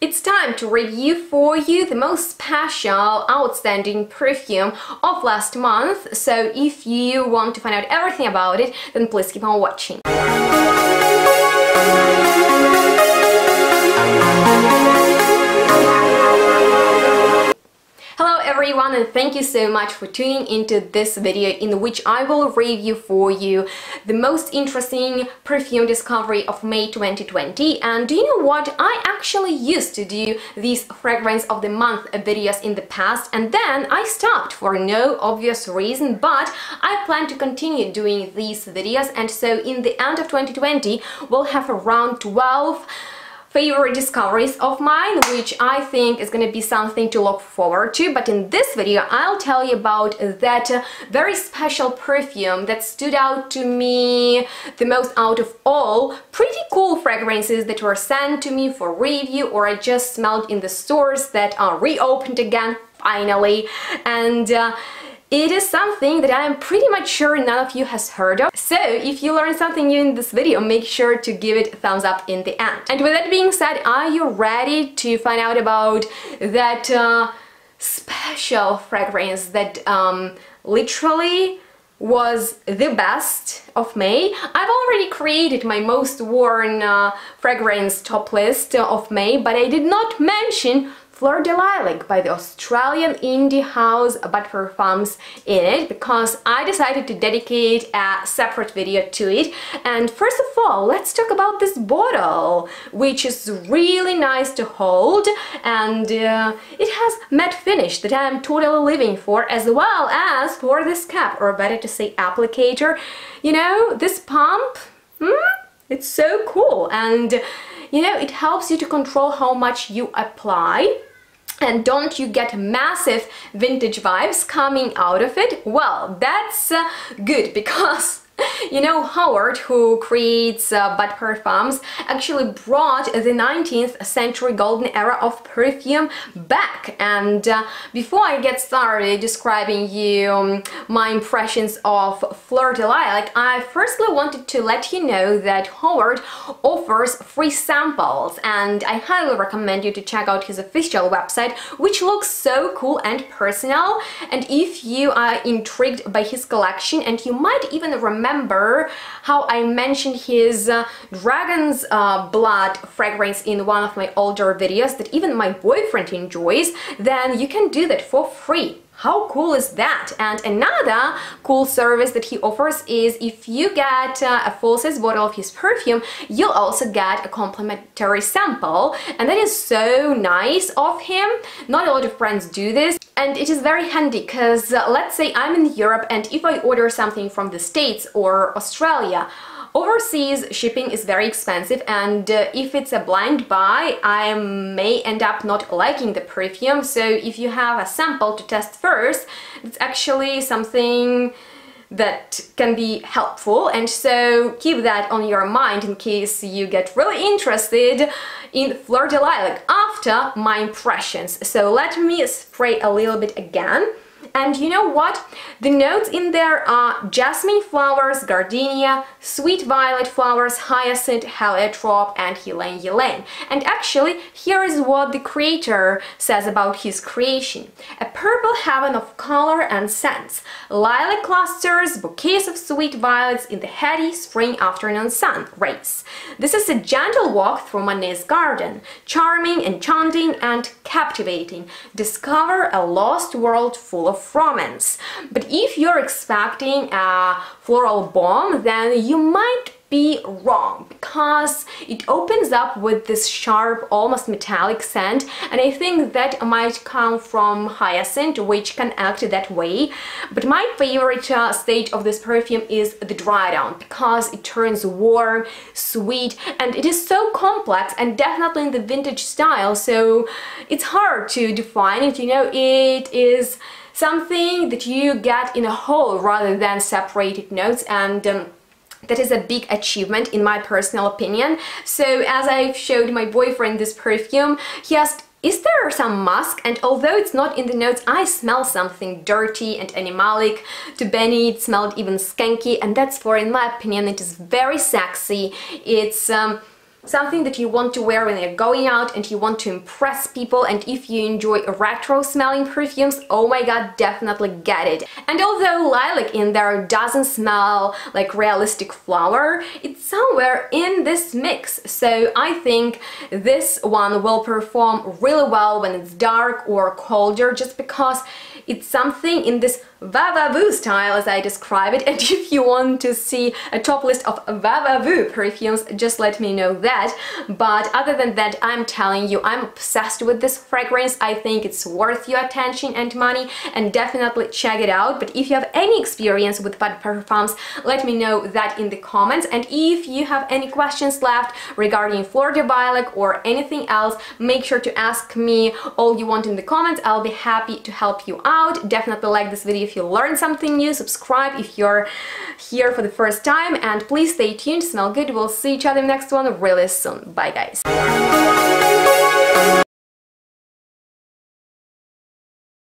It's time to review for you the most special, outstanding perfume of last month. So if you want to find out everything about it, then please keep on watching. Hello everyone, and thank you so much for tuning into this video in which I will review for you the most interesting perfume discovery of May 2020. And do you know what? I actually used to do these fragrance of the month videos in the past, and then I stopped for no obvious reason, but I plan to continue doing these videos, and so in the end of 2020 we'll have around 12 favorite discoveries of mine, which I think is going to be something to look forward to. But in this video I'll tell you about that very special perfume that stood out to me the most out of all pretty cool fragrances that were sent to me for review, or I just smelled in the stores that are reopened again finally. And it is something that I am pretty much sure none of you has heard of. So if you learned something new in this video, make sure to give it a thumbs up in the end. And with that being said, are you ready to find out about that special fragrance that literally was the best of May? I've already created my most worn fragrance top list of May, but I did not mention Fleur de Lilac by the Australian indie house PERFUMES in it, because I decided to dedicate a separate video to it. And first of all, let's talk about this bottle, which is really nice to hold, and it has matte finish that I'm totally living for, as well as for this cap, or better to say applicator. You know, this pump, it's so cool, and you know, it helps you to control how much you apply. And don't you get massive vintage vibes coming out of it? Well, that's good, because you know, Howard, who creates PERFUMES, actually brought the 19th century golden era of perfume back. And before I get started describing you my impressions of Fleur de Lilac, I firstly wanted to let you know that Howard offers free samples, and I highly recommend you to check out his official website, which looks so cool and personal. And if you are intrigued by his collection, and you might even remember how I mentioned his Dragon's Blood fragrance in one of my older videos that even my boyfriend enjoys, then you can do that for free. How cool is that? And another cool service that he offers is if you get a full-size bottle of his perfume, you'll also get a complimentary sample, and that is so nice of him. Not a lot of brands do this, and it is very handy, because let's say I'm in Europe, and if I order something from the States or Australia, overseas shipping is very expensive, and if it's a blind buy, I may end up not liking the perfume. So if you have a sample to test first, it's actually something that can be helpful, and so keep that on your mind in case you get really interested in Fleur de Lilac after my impressions. So let me spray a little bit again. And you know what? The notes in there are jasmine flowers, gardenia, sweet violet flowers, hyacinth, heliotrope, and ylang ylang. And actually, here is what the creator says about his creation. A purple heaven of color and scents. Lilac clusters, bouquets of sweet violets in the heady spring afternoon sun rays. This is a gentle walk through Manet's garden. Charming, enchanting, and captivating. Discover a lost world full of romance. But if you're expecting a floral bomb, then you might be wrong, because it opens up with this sharp, almost metallic scent, and I think that might come from hyacinth, which can act that way. But my favorite stage of this perfume is the dry down, because it turns warm, sweet, and it is so complex, and definitely in the vintage style, so it's hard to define it. You know, it is something that you get in a whole rather than separated notes, and that is a big achievement in my personal opinion. So as I showed my boyfriend this perfume, he asked, is there some musk? And although it's not in the notes, I smell something dirty and animalic. To Benny it smelled even skanky, and that's for, in my opinion, it is very sexy. It's something that you want to wear when you're going out and you want to impress people, and if you enjoy retro smelling perfumes, oh my god, definitely get it. And although lilac in there doesn't smell like realistic flower, it's somewhere in this mix, so I think this one will perform really well when it's dark or colder, just because it's something in this va-va-vu style as I describe it. And if you want to see a top list of va-va-vu perfumes, just let me know that. But other than that, I'm telling you, I'm obsessed with this fragrance. I think it's worth your attention and money, and definitely check it out. But if you have any experience with Pas de Parfums, let me know that in the comments. And if you have any questions left regarding Fleur de Lilac or anything else, make sure to ask me all you want in the comments. I'll be happy to help you out. Definitely like this video if you learned something new, subscribe if you're here for the first time, and please stay tuned, smell good. We'll see each other in the next one really soon. Bye guys.